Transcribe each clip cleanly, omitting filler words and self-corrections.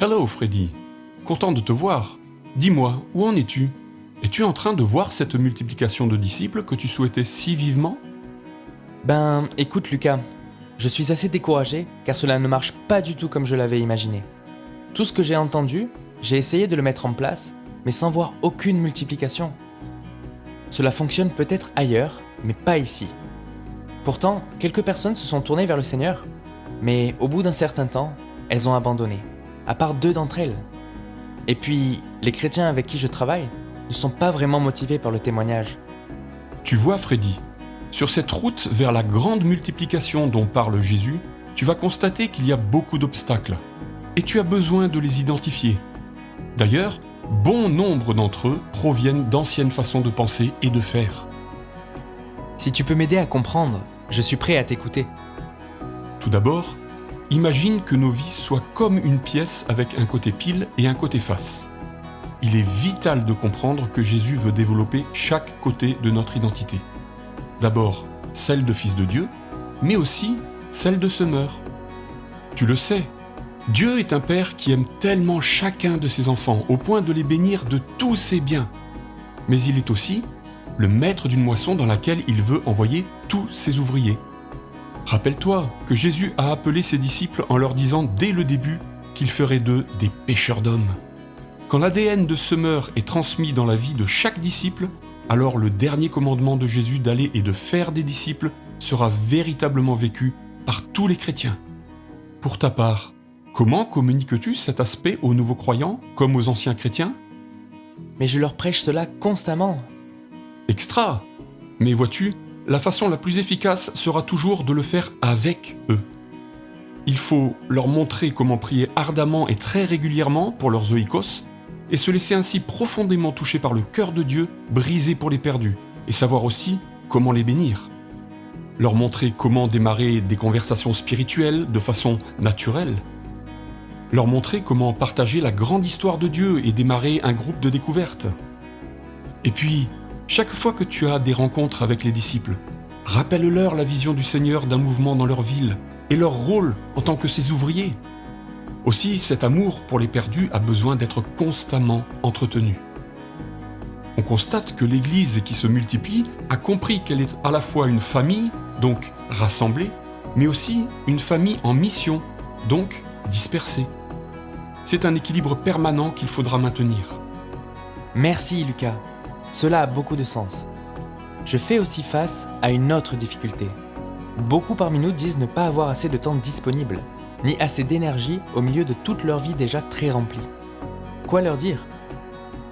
Hello Freddy, content de te voir. Dis-moi, où en es-tu? Es-tu en train de voir cette multiplication de disciples que tu souhaitais si vivement? Écoute Lucas, je suis assez découragé car cela ne marche pas du tout comme je l'avais imaginé. Tout ce que j'ai entendu, j'ai essayé de le mettre en place, mais sans voir aucune multiplication. Cela fonctionne peut-être ailleurs, mais pas ici. Pourtant, quelques personnes se sont tournées vers le Seigneur, mais au bout d'un certain temps, elles ont abandonné, à part 2 d'entre elles. Et puis, les chrétiens avec qui je travaille ne sont pas vraiment motivés par le témoignage. Tu vois Freddy, sur cette route vers la grande multiplication dont parle Jésus, tu vas constater qu'il y a beaucoup d'obstacles, et tu as besoin de les identifier. D'ailleurs, bon nombre d'entre eux proviennent d'anciennes façons de penser et de faire. Si tu peux m'aider à comprendre, je suis prêt à t'écouter. Tout d'abord, imagine que nos vies soient comme une pièce avec un côté pile et un côté face. Il est vital de comprendre que Jésus veut développer chaque côté de notre identité. D'abord, celle de fils de Dieu, mais aussi celle de semeur. Tu le sais, Dieu est un père qui aime tellement chacun de ses enfants au point de les bénir de tous ses biens. Mais il est aussi le maître d'une moisson dans laquelle il veut envoyer tous ses ouvriers. Rappelle-toi que Jésus a appelé ses disciples en leur disant dès le début qu'il ferait d'eux des pêcheurs d'hommes. Quand l'ADN de semeur est transmis dans la vie de chaque disciple, alors le dernier commandement de Jésus d'aller et de faire des disciples sera véritablement vécu par tous les chrétiens. Pour ta part, comment communiques-tu cet aspect aux nouveaux croyants comme aux anciens chrétiens? Mais je leur prêche cela constamment. Extra! Mais vois-tu, la façon la plus efficace sera toujours de le faire avec eux. Il faut leur montrer comment prier ardemment et très régulièrement pour leurs oikos, et se laisser ainsi profondément toucher par le cœur de Dieu, brisé pour les perdus, et savoir aussi comment les bénir. Leur montrer comment démarrer des conversations spirituelles de façon naturelle. Leur montrer comment partager la grande histoire de Dieu et démarrer un groupe de découverte. Et puis, chaque fois que tu as des rencontres avec les disciples, rappelle-leur la vision du Seigneur d'un mouvement dans leur ville et leur rôle en tant que ses ouvriers. Aussi, cet amour pour les perdus a besoin d'être constamment entretenu. On constate que l'Église qui se multiplie a compris qu'elle est à la fois une famille, donc rassemblée, mais aussi une famille en mission, donc dispersée. C'est un équilibre permanent qu'il faudra maintenir. Merci Lucas, cela a beaucoup de sens. Je fais aussi face à une autre difficulté. Beaucoup parmi nous disent ne pas avoir assez de temps disponible, ni assez d'énergie au milieu de toute leur vie déjà très remplie. Quoi leur dire?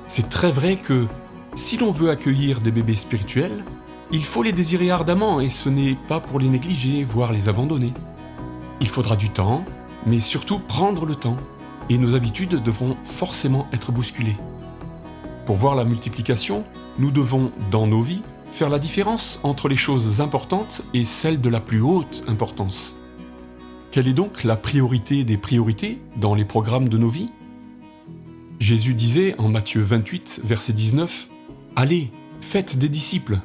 C'est très vrai que si l'on veut accueillir des bébés spirituels, il faut les désirer ardemment et ce n'est pas pour les négliger, voire les abandonner. Il faudra du temps, mais surtout prendre le temps, et nos habitudes devront forcément être bousculées. Pour voir la multiplication, nous devons, dans nos vies, faire la différence entre les choses importantes et celles de la plus haute importance. Quelle est donc la priorité des priorités dans les programmes de nos vies? Jésus disait en Matthieu 28, verset 19, « Allez, faites des disciples ».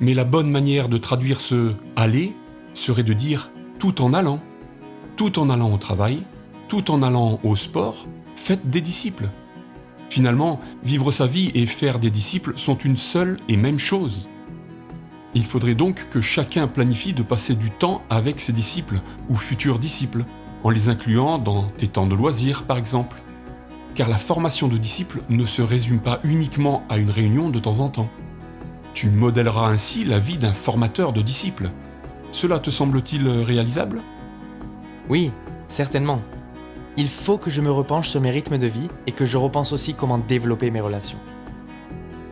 Mais la bonne manière de traduire ce « aller » serait de dire « tout en allant ». Tout en allant au travail, tout en allant au sport, faites des disciples. Finalement, vivre sa vie et faire des disciples sont une seule et même chose. Il faudrait donc que chacun planifie de passer du temps avec ses disciples ou futurs disciples, en les incluant dans tes temps de loisirs par exemple. Car la formation de disciples ne se résume pas uniquement à une réunion de temps en temps. Tu modèleras ainsi la vie d'un formateur de disciples. Cela te semble-t-il réalisable? Oui, certainement. Il faut que je me repenche sur mes rythmes de vie et que je repense aussi comment développer mes relations.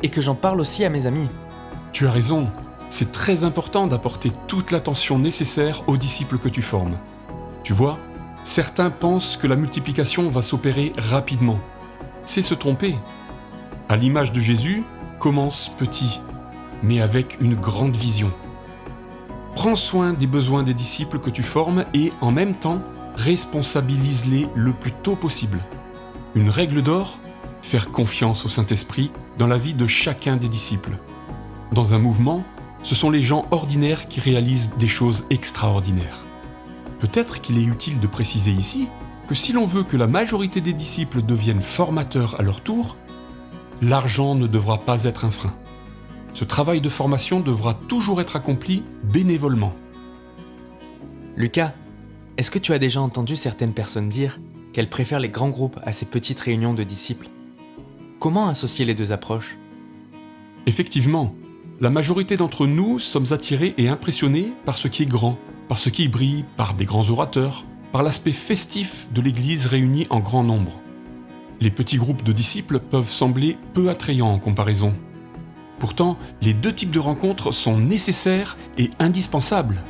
Et que j'en parle aussi à mes amis. Tu as raison, c'est très important d'apporter toute l'attention nécessaire aux disciples que tu formes. Tu vois, certains pensent que la multiplication va s'opérer rapidement. C'est se tromper. À l'image de Jésus, commence petit, mais avec une grande vision. Prends soin des besoins des disciples que tu formes et, en même temps, responsabilise-les le plus tôt possible. Une règle d'or, faire confiance au Saint-Esprit dans la vie de chacun des disciples. Dans un mouvement, ce sont les gens ordinaires qui réalisent des choses extraordinaires. Peut-être qu'il est utile de préciser ici que si l'on veut que la majorité des disciples deviennent formateurs à leur tour, l'argent ne devra pas être un frein. Ce travail de formation devra toujours être accompli bénévolement. Lucas, est-ce que tu as déjà entendu certaines personnes dire qu'elles préfèrent les grands groupes à ces petites réunions de disciples? Comment associer les deux approches? Effectivement, la majorité d'entre nous sommes attirés et impressionnés par ce qui est grand, par ce qui brille, par des grands orateurs, par l'aspect festif de l'Église réunie en grand nombre. Les petits groupes de disciples peuvent sembler peu attrayants en comparaison. Pourtant, les deux types de rencontres sont nécessaires et indispensables.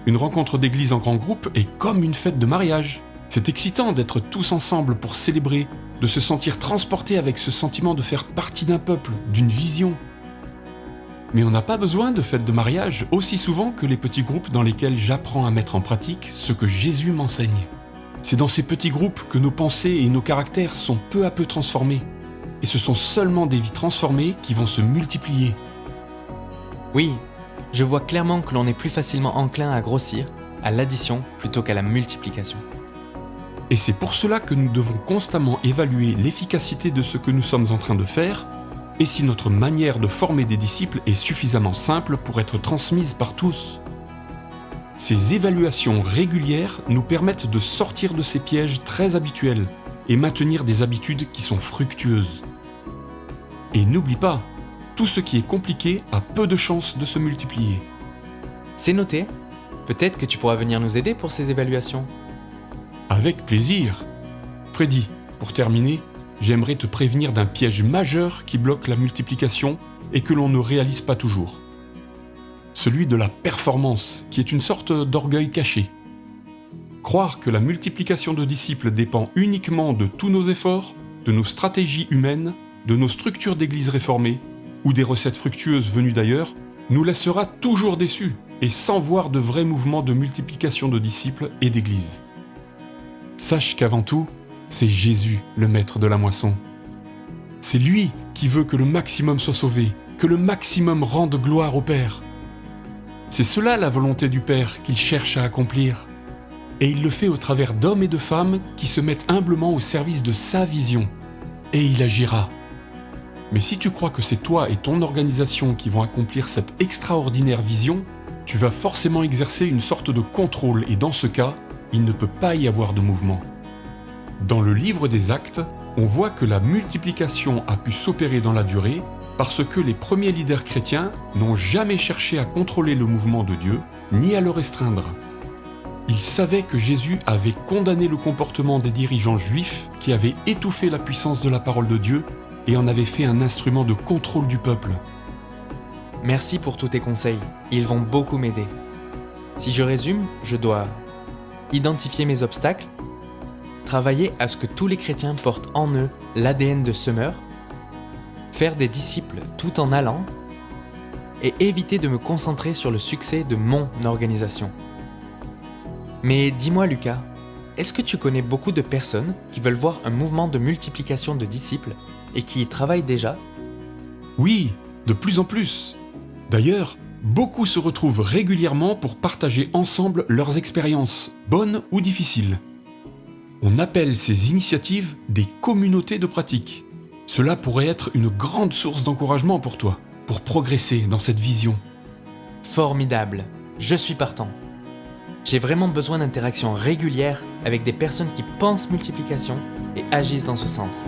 Une rencontre d'église en grand groupe est comme une fête de mariage. C'est excitant d'être tous ensemble pour célébrer, de se sentir transporté avec ce sentiment de faire partie d'un peuple, d'une vision. Mais on n'a pas besoin de fête de mariage aussi souvent que les petits groupes dans lesquels j'apprends à mettre en pratique ce que Jésus m'enseigne. C'est dans ces petits groupes que nos pensées et nos caractères sont peu à peu transformés. Et ce sont seulement des vies transformées qui vont se multiplier. Oui, je vois clairement que l'on est plus facilement enclin à grossir, à l'addition plutôt qu'à la multiplication. Et c'est pour cela que nous devons constamment évaluer l'efficacité de ce que nous sommes en train de faire et si notre manière de former des disciples est suffisamment simple pour être transmise par tous. Ces évaluations régulières nous permettent de sortir de ces pièges très habituels et maintenir des habitudes qui sont fructueuses. Et n'oublie pas, tout ce qui est compliqué a peu de chances de se multiplier. C'est noté. Peut-être que tu pourras venir nous aider pour ces évaluations. Avec plaisir. Freddy, pour terminer, j'aimerais te prévenir d'un piège majeur qui bloque la multiplication et que l'on ne réalise pas toujours. Celui de la performance, qui est une sorte d'orgueil caché. Croire que la multiplication de disciples dépend uniquement de tous nos efforts, de nos stratégies humaines, de nos structures d'église réformées, ou des recettes fructueuses venues d'ailleurs, nous laissera toujours déçus et sans voir de vrais mouvements de multiplication de disciples et d'église. Sache qu'avant tout, c'est Jésus le maître de la moisson. C'est lui qui veut que le maximum soit sauvé, que le maximum rende gloire au Père. C'est cela la volonté du Père qu'il cherche à accomplir. Et il le fait au travers d'hommes et de femmes qui se mettent humblement au service de sa vision. Et il agira. Mais si tu crois que c'est toi et ton organisation qui vont accomplir cette extraordinaire vision, tu vas forcément exercer une sorte de contrôle et dans ce cas, il ne peut pas y avoir de mouvement. Dans le livre des Actes, on voit que la multiplication a pu s'opérer dans la durée parce que les premiers leaders chrétiens n'ont jamais cherché à contrôler le mouvement de Dieu, ni à le restreindre. Ils savaient que Jésus avait condamné le comportement des dirigeants juifs qui avaient étouffé la puissance de la parole de Dieu et en avaient fait un instrument de contrôle du peuple. Merci pour tous tes conseils, ils vont beaucoup m'aider. Si je résume, je dois identifier mes obstacles, travailler à ce que tous les chrétiens portent en eux l'ADN de semeur, faire des disciples tout en allant, et éviter de me concentrer sur le succès de mon organisation. Mais dis-moi Lucas, est-ce que tu connais beaucoup de personnes qui veulent voir un mouvement de multiplication de disciples et qui y travaillent déjà? Oui, de plus en plus. D'ailleurs, beaucoup se retrouvent régulièrement pour partager ensemble leurs expériences, bonnes ou difficiles. On appelle ces initiatives des communautés de pratique. Cela pourrait être une grande source d'encouragement pour toi, pour progresser dans cette vision. Formidable, je suis partant. J'ai vraiment besoin d'interactions régulières avec des personnes qui pensent multiplication et agissent dans ce sens.